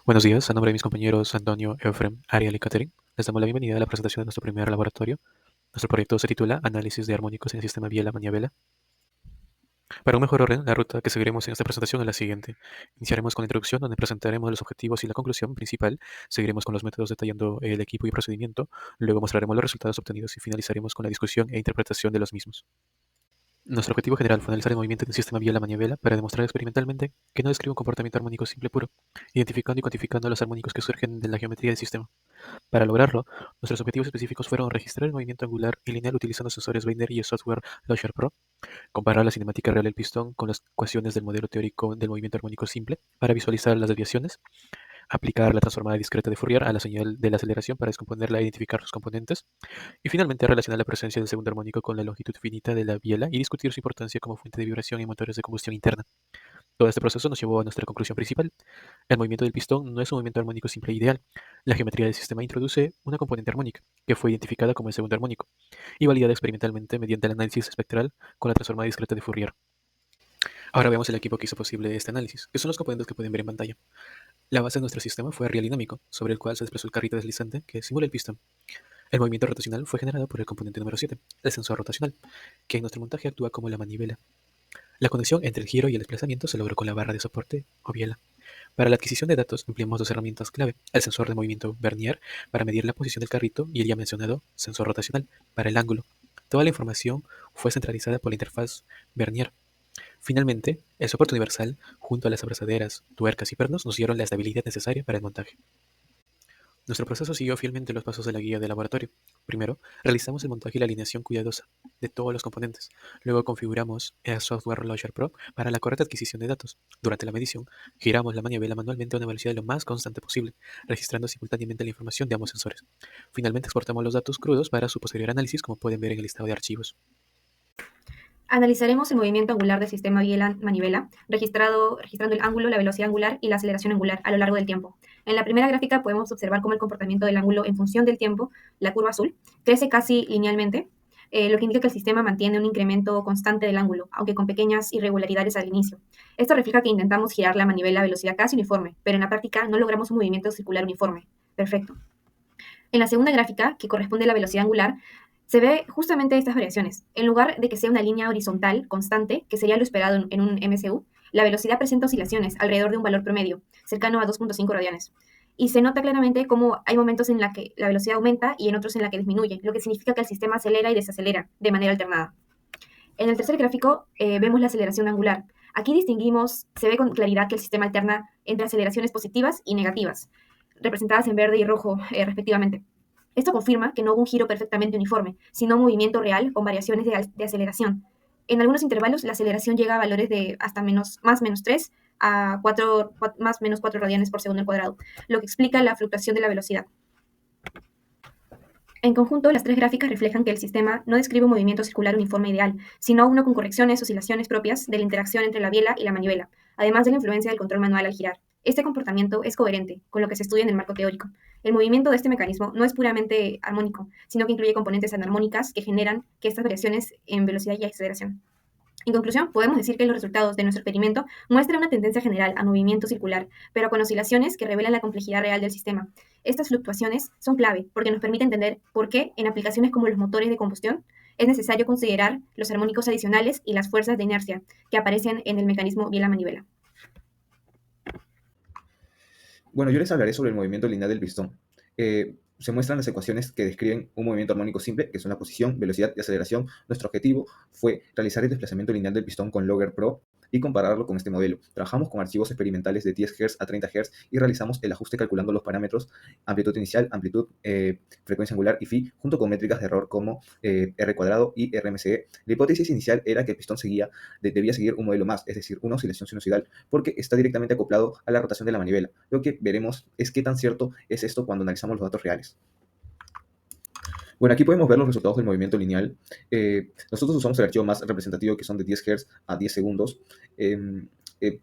Buenos días, a nombre de mis compañeros Antonio, Efrem, Ariel y Catherine, les damos la bienvenida a la presentación de nuestro primer laboratorio. Nuestro proyecto se titula Análisis de armónicos en el sistema Biela-Maniabella. Para un mejor orden, la ruta que seguiremos en esta presentación es la siguiente. Iniciaremos con la introducción, donde presentaremos los objetivos y la conclusión principal. Seguiremos con los métodos detallando el equipo y procedimiento. Luego mostraremos los resultados obtenidos y finalizaremos con la discusión e interpretación de los mismos. Nuestro objetivo general fue analizar el movimiento del sistema Biela-Maniabella para demostrar experimentalmente que no describe un comportamiento armónico simple puro, identificando y cuantificando los armónicos que surgen de la geometría del sistema. Para lograrlo, nuestros objetivos específicos fueron registrar el movimiento angular y lineal utilizando sensores Weiner y el software Logier Pro, comparar la cinemática real del pistón con las ecuaciones del modelo teórico del movimiento armónico simple para visualizar las desviaciones, aplicar la transformada discreta de Fourier a la señal de la aceleración para descomponerla e identificar sus componentes, y finalmente relacionar la presencia del segundo armónico con la longitud finita de la biela y discutir su importancia como fuente de vibración en motores de combustión interna. Todo este proceso nos llevó a nuestra conclusión principal. El movimiento del pistón no es un movimiento armónico simple e ideal. La geometría del sistema introduce una componente armónica, que fue identificada como el segundo armónico, y validada experimentalmente mediante el análisis espectral con la transformada discreta de Fourier. Ahora veamos el equipo que hizo posible este análisis, que son los componentes que pueden ver en pantalla. La base de nuestro sistema fue real dinámico, sobre el cual se desplazó el carrito deslizante que simula el pistón. El movimiento rotacional fue generado por el componente número 7, el sensor rotacional, que en nuestro montaje actúa como la manivela. La conexión entre el giro y el desplazamiento se logró con la barra de soporte o biela. Para la adquisición de datos empleamos dos herramientas clave, el sensor de movimiento Vernier para medir la posición del carrito y el ya mencionado sensor rotacional para el ángulo. Toda la información fue centralizada por la interfaz Vernier. Finalmente, el soporte universal, junto a las abrazaderas, tuercas y pernos, nos dieron la estabilidad necesaria para el montaje. Nuestro proceso siguió fielmente los pasos de la guía de laboratorio. Primero, realizamos el montaje y la alineación cuidadosa de todos los componentes. Luego configuramos el software Logier Pro para la correcta adquisición de datos. Durante la medición, giramos la manivela manualmente a una velocidad lo más constante posible, registrando simultáneamente la información de ambos sensores. Finalmente exportamos los datos crudos para su posterior análisis, como pueden ver en el listado de archivos. Analizaremos el movimiento angular del sistema biela-manivela, registrando el ángulo, la velocidad angular y la aceleración angular a lo largo del tiempo. En la primera gráfica podemos observar cómo el comportamiento del ángulo en función del tiempo, la curva azul, crece casi linealmente, lo que indica que el sistema mantiene un incremento constante del ángulo, aunque con pequeñas irregularidades al inicio. Esto refleja que intentamos girar la manivela a velocidad casi uniforme, pero en la práctica no logramos un movimiento circular uniforme. Perfecto. En la segunda gráfica, que corresponde a la velocidad angular, se ve justamente estas variaciones. En lugar de que sea una línea horizontal constante, que sería lo esperado en un MCU, la velocidad presenta oscilaciones alrededor de un valor promedio, cercano a 2.5 radianes. Y se nota claramente cómo hay momentos en la que la velocidad aumenta y en otros en la que disminuye, lo que significa que el sistema acelera y desacelera de manera alternada. En el tercer gráfico vemos la aceleración angular. Aquí distinguimos, se ve con claridad que el sistema alterna entre aceleraciones positivas y negativas, representadas en verde y rojo respectivamente. Esto confirma que no hubo un giro perfectamente uniforme, sino un movimiento real con variaciones de aceleración. En algunos intervalos, la aceleración llega a valores de hasta más menos 3 a 4, más menos 4 radianes por segundo al cuadrado, lo que explica la fluctuación de la velocidad. En conjunto, las tres gráficas reflejan que el sistema no describe un movimiento circular uniforme ideal, sino uno con correcciones, oscilaciones propias de la interacción entre la biela y la manivela, además de la influencia del control manual al girar. Este comportamiento es coherente con lo que se estudia en el marco teórico. El movimiento de este mecanismo no es puramente armónico, sino que incluye componentes anarmónicas que generan que estas variaciones en velocidad y aceleración. En conclusión, podemos decir que los resultados de nuestro experimento muestran una tendencia general a movimiento circular, pero con oscilaciones que revelan la complejidad real del sistema. Estas fluctuaciones son clave porque nos permite entender por qué en aplicaciones como los motores de combustión es necesario considerar los armónicos adicionales y las fuerzas de inercia que aparecen en el mecanismo biela-manivela. Bueno, yo les hablaré sobre el movimiento lineal del pistón. Se muestran las ecuaciones que describen un movimiento armónico simple, que son la posición, velocidad y aceleración. Nuestro objetivo fue realizar el desplazamiento lineal del pistón con Logier Pro y compararlo con este modelo. Trabajamos con archivos experimentales de 10 Hz a 30 Hz y realizamos el ajuste calculando los parámetros amplitud inicial, amplitud, frecuencia angular y phi, junto con métricas de error como R cuadrado y RMCE. La hipótesis inicial era que el pistón debía seguir un modelo más, es decir, una oscilación sinusoidal, porque está directamente acoplado a la rotación de la manivela. Lo que veremos es qué tan cierto es esto cuando analizamos los datos reales. Bueno, aquí podemos ver los resultados del movimiento lineal. Nosotros usamos el archivo más representativo, que son de 10 Hz a 10 segundos.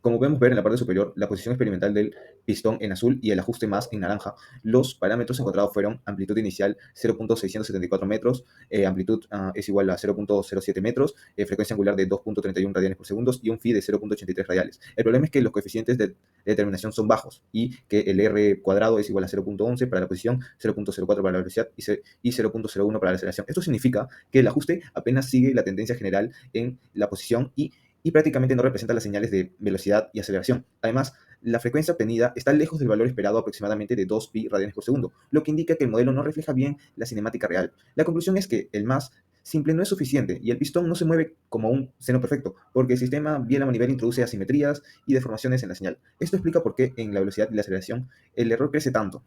Como podemos ver en la parte superior, la posición experimental del pistón en azul y el ajuste más en naranja, los parámetros encontrados fueron amplitud inicial 0.674 metros, amplitud es igual a 0.07 metros, frecuencia angular de 2.31 radianes por segundo y un phi de 0.83 radiales. El problema es que los coeficientes de determinación son bajos y que el R cuadrado es igual a 0.11 para la posición, 0.04 para la velocidad y 0.01 para la aceleración. Esto significa que el ajuste apenas sigue la tendencia general en la posición y prácticamente no representa las señales de velocidad y aceleración. Además, la frecuencia obtenida está lejos del valor esperado aproximadamente de 2 pi radianes por segundo, lo que indica que el modelo no refleja bien la cinemática real. La conclusión es que el más simple no es suficiente y el pistón no se mueve como un seno perfecto, porque el sistema biela-manivela introduce asimetrías y deformaciones en la señal. Esto explica por qué en la velocidad y la aceleración el error crece tanto.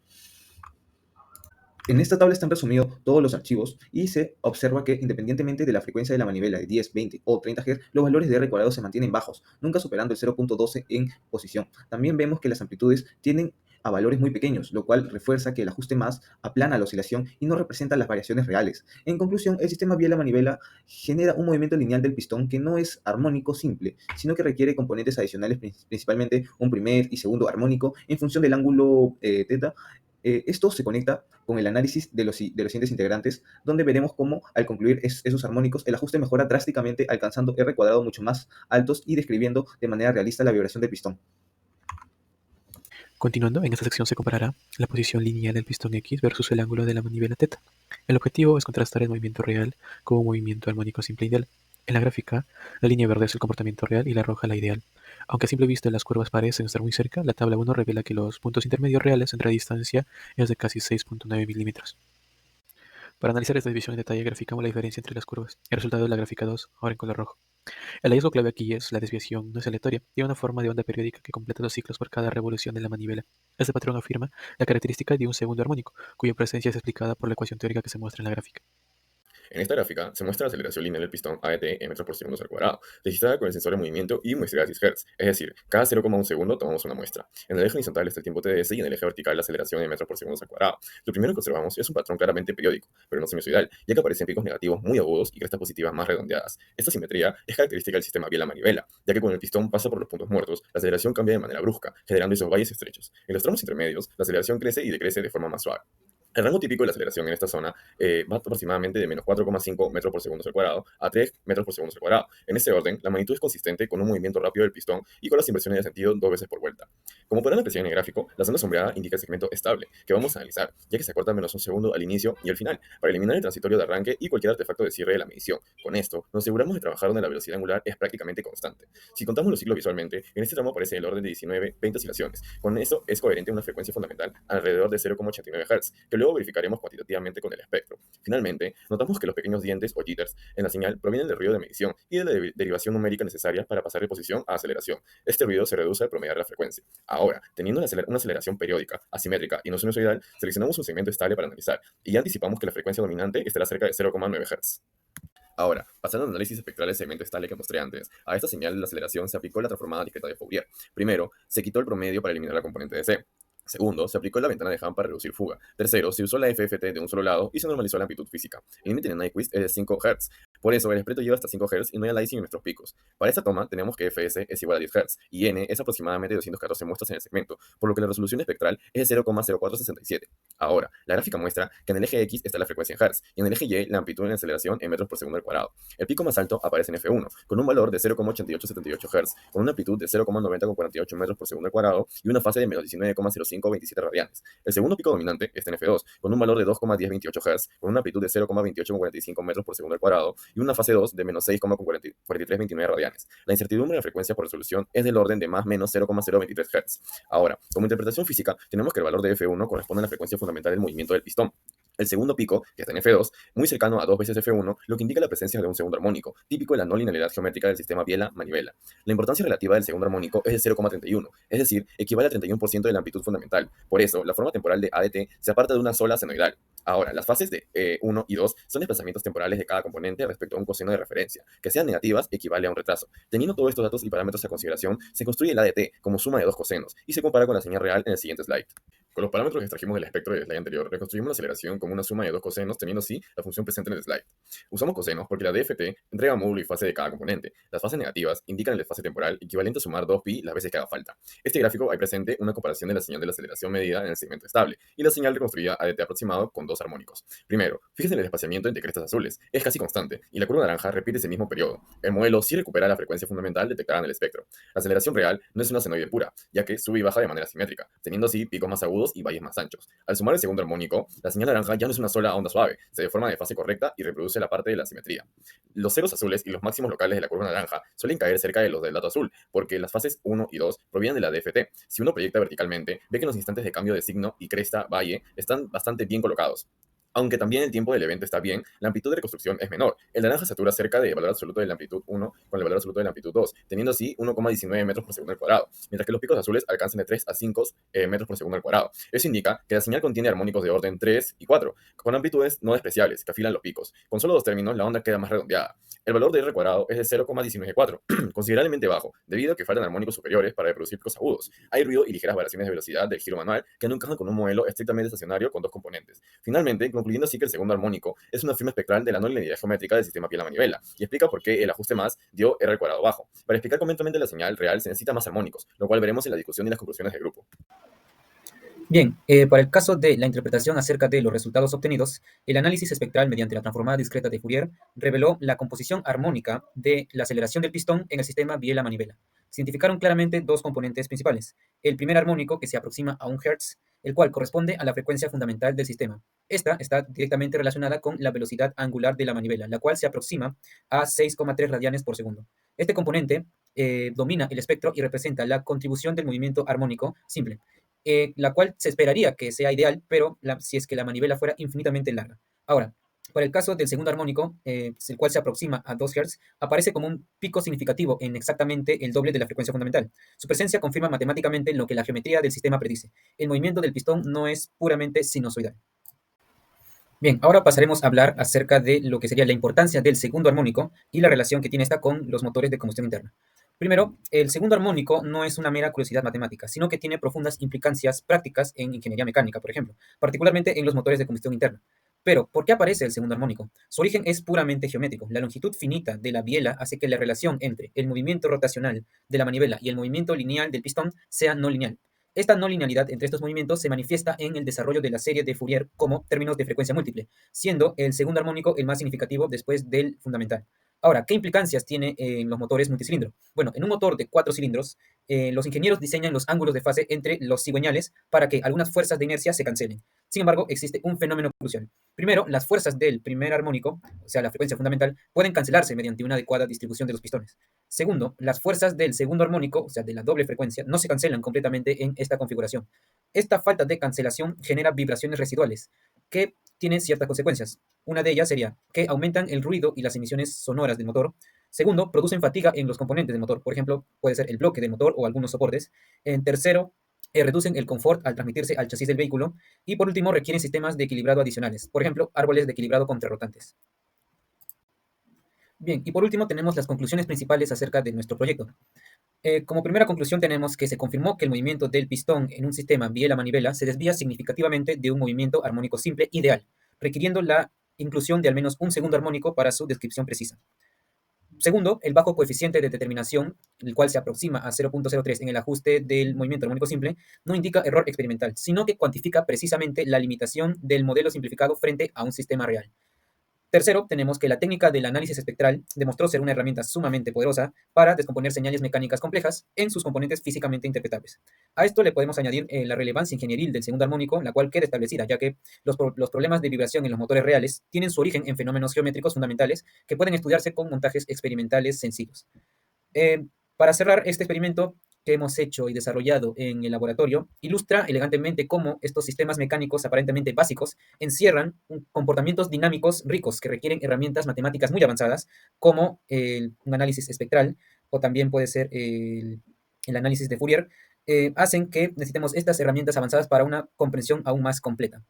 En esta tabla están resumidos todos los archivos y se observa que independientemente de la frecuencia de la manivela de 10, 20 o 30 Hz, los valores de R cuadrado se mantienen bajos, nunca superando el 0.12 en posición. También vemos que las amplitudes tienden a valores muy pequeños, lo cual refuerza que el ajuste más aplana la oscilación y no representa las variaciones reales. En conclusión, el sistema biela-manivela genera un movimiento lineal del pistón que no es armónico simple, sino que requiere componentes adicionales, principalmente un primer y segundo armónico en función del ángulo teta. Esto se conecta con el análisis de los siguientes integrantes, donde veremos cómo al concluir esos armónicos, el ajuste mejora drásticamente, alcanzando R cuadrado mucho más altos y describiendo de manera realista la vibración del pistón. Continuando, en esta sección se comparará la posición lineal del pistón X versus el ángulo de la manivela θ. El objetivo es contrastar el movimiento real con un movimiento armónico simple ideal. En la gráfica, la línea verde es el comportamiento real y la roja la ideal. Aunque a simple vista las curvas parecen estar muy cerca, la tabla 1 revela que los puntos intermedios reales entre la distancia es de casi 6.9 milímetros. Para analizar esta división en detalle, graficamos la diferencia entre las curvas. El resultado es la gráfica 2, ahora en color rojo. El hallazgo clave aquí es la desviación no es aleatoria, tiene una forma de onda periódica que completa los ciclos por cada revolución de la manivela. Este patrón afirma la característica de un segundo armónico, cuya presencia es explicada por la ecuación teórica que se muestra en la gráfica. En esta gráfica se muestra la aceleración lineal del pistón ADT en metros por segundo al cuadrado, registrada con el sensor de movimiento y muestra de 10 Hz, es decir, cada 0,1 segundo tomamos una muestra. En el eje horizontal está el tiempo TDS y en el eje vertical la aceleración en metros por segundo al cuadrado. Lo primero que observamos es un patrón claramente periódico, pero no sinusoidal, ya que aparecen picos negativos muy agudos y crestas positivas más redondeadas. Esta simetría es característica del sistema biela-manivela, ya que cuando el pistón pasa por los puntos muertos, la aceleración cambia de manera brusca, generando esos valles estrechos. En los tramos intermedios, la aceleración crece y decrece de forma más suave. El rango típico de la aceleración en esta zona va aproximadamente de menos 4,5 metros por segundo al cuadrado a 3 metros por segundo al cuadrado. En este orden, la magnitud es consistente con un movimiento rápido del pistón y con las inversiones de sentido 2 veces por vuelta. Como podrán apreciar en el gráfico, la zona sombreada indica el segmento estable, que vamos a analizar, ya que se acorta menos un segundo al inicio y al final, para eliminar el transitorio de arranque y cualquier artefacto de cierre de la medición. Con esto, nos aseguramos de trabajar donde la velocidad angular es prácticamente constante. Si contamos los ciclos visualmente, en este tramo aparece el orden de 19-20 oscilaciones. Con esto es coherente una frecuencia fundamental alrededor de 0,89 Hz, que luego verificaremos cuantitativamente con el espectro. Finalmente, notamos que los pequeños dientes o jitters en la señal provienen del ruido de medición y de la derivación numérica necesaria para pasar de posición a aceleración. Este ruido se reduce al promediar la frecuencia. Ahora, teniendo una aceleración periódica, asimétrica y no sinusoidal, seleccionamos un segmento estable para analizar y ya anticipamos que la frecuencia dominante estará cerca de 0,9 Hz. Ahora, pasando al análisis espectral del segmento estable que mostré antes, a esta señal de la aceleración se aplicó la transformada discreta de Fourier. Primero, se quitó el promedio para eliminar la componente de C. Segundo, se aplicó la ventana de Hahn para reducir fuga. Tercero, se usó la FFT de un solo lado y se normalizó la amplitud física. El límite de Nyquist es de 5 Hz. Por eso, el espectro lleva hasta 5 Hz y no hay aliasing en nuestros picos. Para esta toma, tenemos que Fs es igual a 10 Hz y N es aproximadamente 214 muestras en el segmento, por lo que la resolución espectral es de 0,0467. Ahora, la gráfica muestra que en el eje X está la frecuencia en Hz y en el eje Y la amplitud en aceleración en metros por segundo al cuadrado. El pico más alto aparece en F1, con un valor de 0,8878 Hz, con una amplitud de 0,9048 metros por segundo al cuadrado y una fase de menos 19,0527 radianes. El segundo pico dominante está en F2, con un valor de 2,1028 Hz, con una amplitud de 0,2845 metros por segundo al cuadrado y una fase 2 de menos 6,4329 radianes. La incertidumbre de la frecuencia por resolución es del orden de más menos 0,023 Hz. Ahora, como interpretación física, tenemos que el valor de F1 corresponde a la frecuencia fundamental del movimiento del pistón. El segundo pico, que está en F2, muy cercano a 2 veces F1, lo que indica la presencia de un segundo armónico, típico de la no linealidad geométrica del sistema biela-manivela. La importancia relativa del segundo armónico es de 0,31, es decir, equivale al 31% de la amplitud fundamental. Por eso, la forma temporal de ADT se aparta de una sola senoidal. Ahora, las fases de 1 y 2 son desplazamientos temporales de cada componente respecto a un coseno de referencia. Que sean negativas equivale a un retraso. Teniendo todos estos datos y parámetros a consideración, se construye el ADT como suma de dos cosenos y se compara con la señal real en el siguiente slide. Con los parámetros que extrajimos del espectro del slide anterior, reconstruimos la aceleración como una suma de dos cosenos, teniendo así la función presente en el slide. Usamos cosenos porque la DFT entrega módulo y fase de cada componente. Las fases negativas indican el desfase temporal equivalente a sumar 2pi las veces que haga falta. Este gráfico hay presente una comparación de la señal de la aceleración medida en el segmento estable y la señal reconstruida ADT aproximado con dos armónicos. Primero, fíjense en el desplazamiento entre crestas azules, es casi constante, y la curva naranja repite ese mismo periodo. El modelo sí recupera la frecuencia fundamental detectada en el espectro. La aceleración real no es una senoide pura, ya que sube y baja de manera simétrica, teniendo así picos más agudos y valles más anchos. Al sumar el segundo armónico, la señal naranja ya no es una sola onda suave, se deforma de fase correcta y reproduce la parte de la simetría. Los ceros azules y los máximos locales de la curva naranja suelen caer cerca de los del dato azul, porque las fases 1 y 2 provienen de la DFT. Si uno proyecta verticalmente, ve que los instantes de cambio de signo y cresta-valle están bastante bien colocados. Aunque también el tiempo del evento está bien, la amplitud de reconstrucción es menor. El naranja satura cerca del valor absoluto de la amplitud 1 con el valor absoluto de la amplitud 2, teniendo así 1,19 metros por segundo al cuadrado, mientras que los picos azules alcanzan de 3 a 5 metros por segundo al cuadrado. Eso indica que la señal contiene armónicos de orden 3 y 4, con amplitudes no despreciables que afilan los picos. Con solo dos términos, la onda queda más redondeada. El valor de R cuadrado es de 0,194, considerablemente bajo, debido a que faltan armónicos superiores para reproducir picos agudos. Hay ruido y ligeras variaciones de velocidad del giro manual que no encajan con un modelo estrictamente estacionario con dos componentes. Finalmente, concluyendo así que el segundo armónico es una firma espectral de la no linealidad geométrica del sistema Biela-Manivela y explica por qué el ajuste más dio R al cuadrado bajo. Para explicar completamente la señal real se necesita más armónicos, lo cual veremos en la discusión y las conclusiones del grupo. Bien, para el caso de la interpretación acerca de los resultados obtenidos, el análisis espectral mediante la transformada discreta de Fourier reveló la composición armónica de la aceleración del pistón en el sistema Biela-Manivela. Se identificaron claramente dos componentes principales. El primer armónico, que se aproxima a 1 Hz, el cual corresponde a la frecuencia fundamental del sistema. Esta está directamente relacionada con la velocidad angular de la manivela, la cual se aproxima a 6,3 radianes por segundo. Este componente domina el espectro y representa la contribución del movimiento armónico simple, la cual se esperaría que sea ideal, pero si es que la manivela fuera infinitamente larga. Ahora, para el caso del segundo armónico, el cual se aproxima a 2 Hz, aparece como un pico significativo en exactamente el doble de la frecuencia fundamental. Su presencia confirma matemáticamente lo que la geometría del sistema predice. El movimiento del pistón no es puramente sinusoidal. Bien, ahora pasaremos a hablar acerca de lo que sería la importancia del segundo armónico y la relación que tiene esta con los motores de combustión interna. Primero, el segundo armónico no es una mera curiosidad matemática, sino que tiene profundas implicancias prácticas en ingeniería mecánica, por ejemplo, particularmente en los motores de combustión interna. Pero, ¿por qué aparece el segundo armónico? Su origen es puramente geométrico. La longitud finita de la biela hace que la relación entre el movimiento rotacional de la manivela y el movimiento lineal del pistón sea no lineal. Esta no linealidad entre estos movimientos se manifiesta en el desarrollo de la serie de Fourier como términos de frecuencia múltiple, siendo el segundo armónico el más significativo después del fundamental. Ahora, ¿qué implicancias tiene en los motores multicilindro? Bueno, en un motor de 4 cilindros, los ingenieros diseñan los ángulos de fase entre los cigüeñales para que algunas fuerzas de inercia se cancelen. Sin embargo, existe un fenómeno crucial. Primero, las fuerzas del primer armónico, o sea, la frecuencia fundamental, pueden cancelarse mediante una adecuada distribución de los pistones. Segundo, las fuerzas del segundo armónico, o sea, de la doble frecuencia, no se cancelan completamente en esta configuración. Esta falta de cancelación genera vibraciones residuales, que tienen ciertas consecuencias. Una de ellas sería que aumentan el ruido y las emisiones sonoras del motor. Segundo, producen fatiga en los componentes del motor. Por ejemplo, puede ser el bloque del motor o algunos soportes. En tercero, reducen el confort al transmitirse al chasis del vehículo. Y por último, requieren sistemas de equilibrado adicionales. Por ejemplo, árboles de equilibrado contrarrotantes. Bien, y por último tenemos las conclusiones principales acerca de nuestro proyecto. Como primera conclusión tenemos que se confirmó que el movimiento del pistón en un sistema biela-manivela se desvía significativamente de un movimiento armónico simple ideal, requiriendo la inclusión de al menos un segundo armónico para su descripción precisa. Segundo, el bajo coeficiente de determinación, el cual se aproxima a 0,03 en el ajuste del movimiento armónico simple, no indica error experimental, sino que cuantifica precisamente la limitación del modelo simplificado frente a un sistema real. Tercero, tenemos que la técnica del análisis espectral demostró ser una herramienta sumamente poderosa para descomponer señales mecánicas complejas en sus componentes físicamente interpretables. A esto le podemos añadir la relevancia ingenieril del segundo armónico, la cual queda establecida, ya que los problemas de vibración en los motores reales tienen su origen en fenómenos geométricos fundamentales que pueden estudiarse con montajes experimentales sencillos. Para cerrar este experimento que hemos hecho y desarrollado en el laboratorio, ilustra elegantemente cómo estos sistemas mecánicos aparentemente básicos encierran comportamientos dinámicos ricos que requieren herramientas matemáticas muy avanzadas, como un análisis espectral, o también puede ser el análisis de Fourier, hacen que necesitemos estas herramientas avanzadas para una comprensión aún más completa.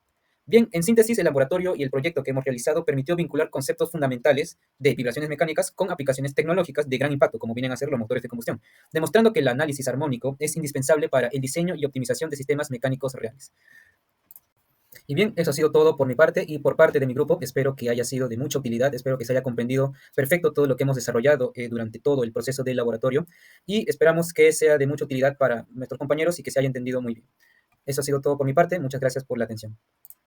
Bien, en síntesis, el laboratorio y el proyecto que hemos realizado permitió vincular conceptos fundamentales de vibraciones mecánicas con aplicaciones tecnológicas de gran impacto, como vienen a ser los motores de combustión, demostrando que el análisis armónico es indispensable para el diseño y optimización de sistemas mecánicos reales. Y bien, eso ha sido todo por mi parte y por parte de mi grupo. Espero que haya sido de mucha utilidad, espero que se haya comprendido perfecto todo lo que hemos desarrollado durante todo el proceso del laboratorio y esperamos que sea de mucha utilidad para nuestros compañeros y que se haya entendido muy bien. Eso ha sido todo por mi parte. Muchas gracias por la atención.